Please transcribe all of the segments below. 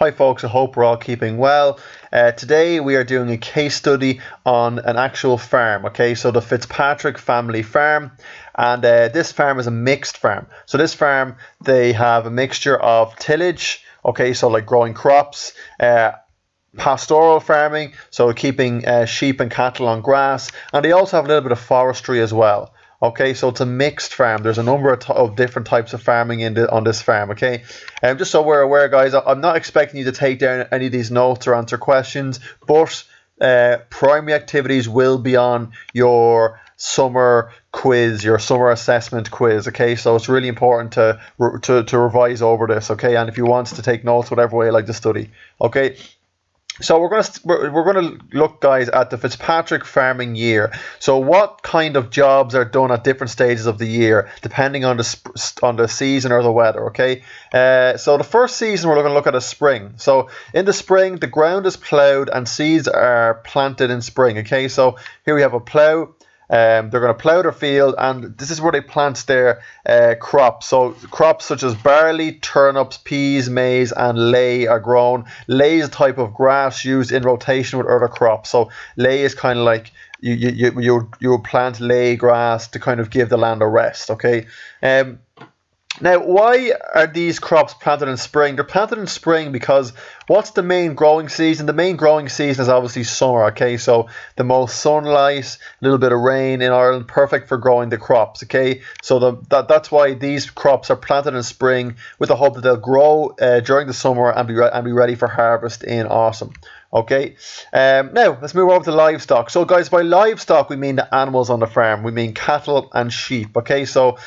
Hi folks, I hope we're all keeping well. Today we are doing a case study on an actual farm, okay, so the Fitzpatrick family farm, and this farm is a mixed farm. So this farm, they have a mixture of tillage, okay, so like growing crops, pastoral farming, so keeping sheep and cattle on grass, and they also have a little bit of forestry as well. Okay, so it's a mixed farm. There's a number of different types of farming on this farm. Okay, just so we're aware, guys, I'm not expecting you to take down any of these notes or answer questions, but primary activities will be on your summer quiz, your summer assessment quiz. Okay, so it's really important to revise over this. Okay, and if you want to take notes, whatever way you like to study. Okay. So we're gonna look, guys, at the Fitzpatrick farming year. So what kind of jobs are done at different stages of the year, depending on the season or the weather. Okay. So the first season we're going to look at is spring. So in the spring, the ground is ploughed and seeds are planted in spring. Okay. So here we have a plough. They're going to plough their field, and this is where they plant their crops. So crops such as barley, turnips, peas, maize, and ley are grown. Ley is a type of grass used in rotation with other crops. So ley is kind of like you would plant ley grass to kind of give the land a rest. Okay. Now, why are these crops planted in spring? They're planted in spring because what's the main growing season? The main growing season is obviously summer, okay? So the most sunlight, a little bit of rain in Ireland, perfect for growing the crops, okay? So that's why these crops are planted in spring with the hope that they'll grow during the summer and be ready for harvest in autumn. Okay, now let's move over to livestock. So guys, by livestock we mean the animals on the farm. We mean cattle and sheep. Okay, so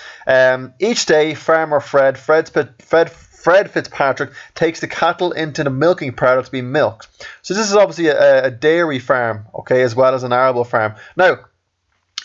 each day farmer Fred Fitzpatrick takes the cattle into the milking parlour to be milked. So this is obviously a dairy farm, okay, as well as an arable farm. Now,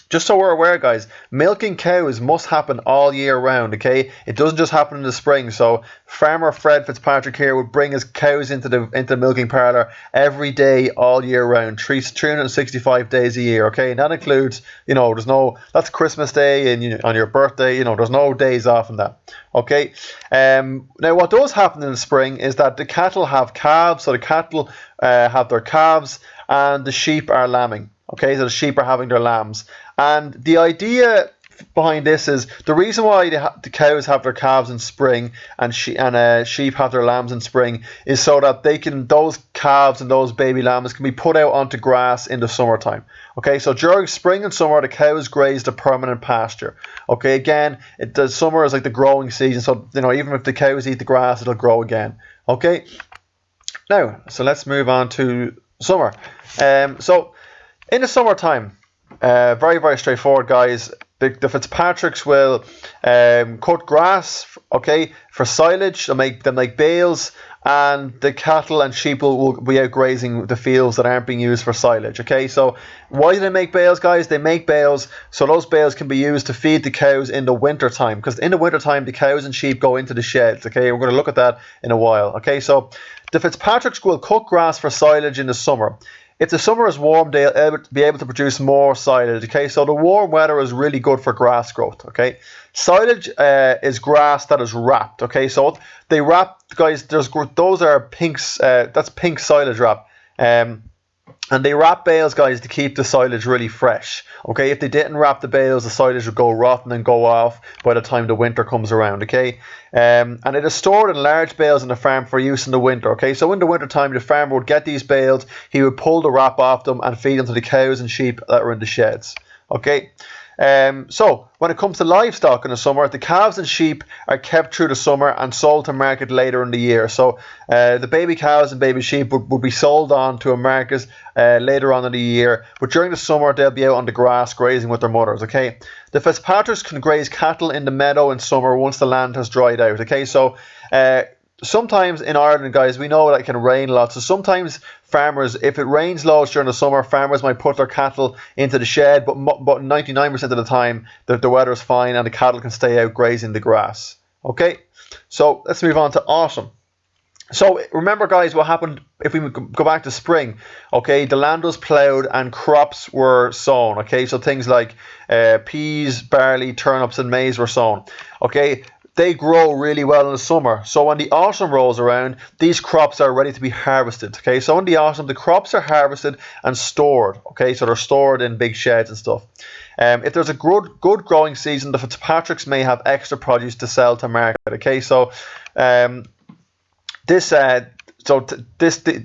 just so we're aware, guys, milking cows must happen all year round, okay? It doesn't just happen in the spring. So farmer Fred Fitzpatrick here would bring his cows into the milking parlour every day all year round, 365 days a year, okay? And that includes, that's Christmas Day and on your birthday, there's no days off in that, okay? Now what does happen in the spring is that the cattle have calves, so the cattle have their calves, and the sheep are lambing. Okay, so the sheep are having their lambs. And the idea behind this is the reason why the cows have their calves in spring and sheep have their lambs in spring is so that those calves and those baby lambs can be put out onto grass in the summertime. Okay, so during spring and summer, the cows graze the permanent pasture. Okay, again, the summer is like the growing season, so even if the cows eat the grass, it'll grow again. Okay, now so let's move on to summer. So in the summertime, very, very straightforward, guys. The Fitzpatricks will cut grass, okay, for silage. They'll make bales, and the cattle and sheep will be out grazing the fields that aren't being used for silage, okay? So why do they make bales, guys? They make bales so those bales can be used to feed the cows in the winter time, because in the winter time the cows and sheep go into the sheds, okay? We're going to look at that in a while, okay? So the Fitzpatricks will cut grass for silage in the summer. If the summer is warm, they'll be able to produce more silage, okay? So the warm weather is really good for grass growth, okay? Silage is grass that is wrapped, okay? So they wrap, guys, those are pinks, that's pink silage wrap. And they wrap bales, guys, to keep the silage really fresh. Okay, if they didn't wrap the bales, the silage would go rotten and go off by the time the winter comes around. Okay, and it is stored in large bales in the farm for use in the winter. Okay, so in the winter time, the farmer would get these bales, he would pull the wrap off them and feed them to the cows and sheep that are in the sheds. Okay. So when it comes to livestock in the summer, the calves and sheep are kept through the summer and sold to market later in the year. So the baby cows and baby sheep would be sold on to a market later on in the year, but during the summer they'll be out on the grass grazing with their mothers. Okay, the Fitzpatricks can graze cattle in the meadow in summer once the land has dried out. Okay, so sometimes in Ireland, guys, we know that it can rain a lot. So sometimes farmers, if it rains loads during the summer, farmers might put their cattle into the shed, but 99% of the time the weather is fine and the cattle can stay out grazing the grass. Okay, so let's move on to autumn. So remember, guys, what happened if we go back to spring. Okay, the land was ploughed and crops were sown. Okay, so things like peas, barley, turnips and maize were sown. Okay, they grow really well in the summer. So when the autumn rolls around, these crops are ready to be harvested. Okay, so in the autumn, the crops are harvested and stored. Okay, so they're stored in big sheds and stuff. If there's a good growing season, the Fitzpatricks may have extra produce to sell to market. Okay, so this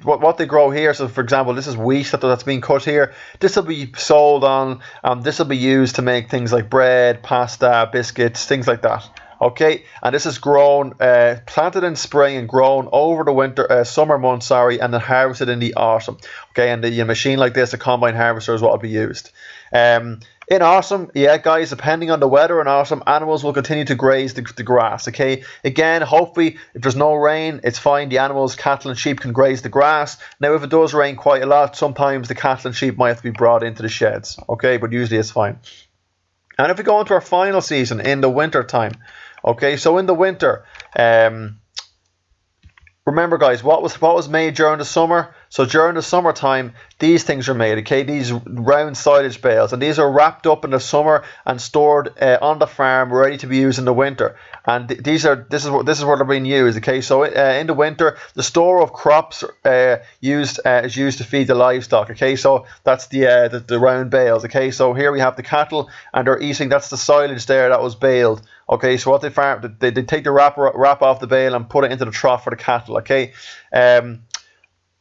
what they grow here. So for example, this is wheat that's being cut here. This will be sold on. This will be used to make things like bread, pasta, biscuits, things like that. Okay, and this is grown, planted in spring and grown over the summer months, and then harvested in the autumn. Okay, and a machine like this, a combine harvester, is what will be used. In autumn, yeah, guys, depending on the weather in autumn, animals will continue to graze the grass. Okay, again, hopefully, if there's no rain, it's fine. The animals, cattle and sheep, can graze the grass. Now, if it does rain quite a lot, sometimes the cattle and sheep might have to be brought into the sheds. Okay, but usually it's fine. And if we go into our final season in the winter time, okay, so in the winter, remember, guys, what was made during the summer? So during the summertime, these things are made, okay? These round silage bales, and these are wrapped up in the summer and stored on the farm, ready to be used in the winter. And this is what they're being used, okay? So in the winter, the store of crops is used to feed the livestock, okay? So that's the round bales, okay? So here we have the cattle, and they're eating. That's the silage there that was baled. Okay, so what they farm, they take the wrap off the bale and put it into the trough for the cattle. Okay,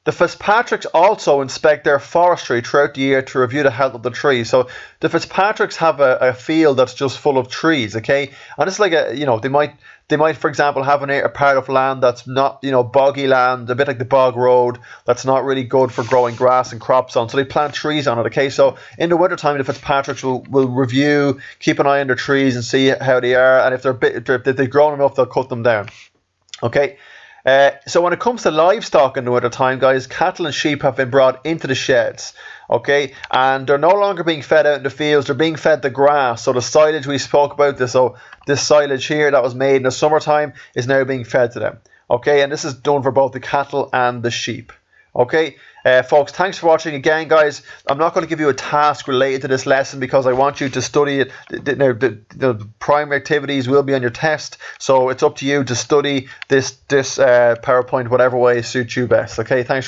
the Fitzpatricks also inspect their forestry throughout the year to review the health of the trees. So the Fitzpatricks have a field that's just full of trees. Okay, and it's like they might, for example, have a part of land that's not, boggy land, a bit like the bog road, that's not really good for growing grass and crops on. So they plant trees on it. Okay, so in the wintertime, the Fitzpatricks will review, keep an eye on their trees and see how they are, and if they've grown enough, they'll cut them down. Okay. So when it comes to livestock in the winter time, guys, cattle and sheep have been brought into the sheds, okay, and they're no longer being fed out in the fields. They're being fed the grass. So the silage we spoke about, this silage here that was made in the summertime is now being fed to them, okay, and this is done for both the cattle and the sheep. Okay, folks, thanks for watching again, guys. I'm not going to give you a task related to this lesson because I want you to study it. The primary activities will be on your test, so it's up to you to study this PowerPoint whatever way suits you best. Okay, thanks for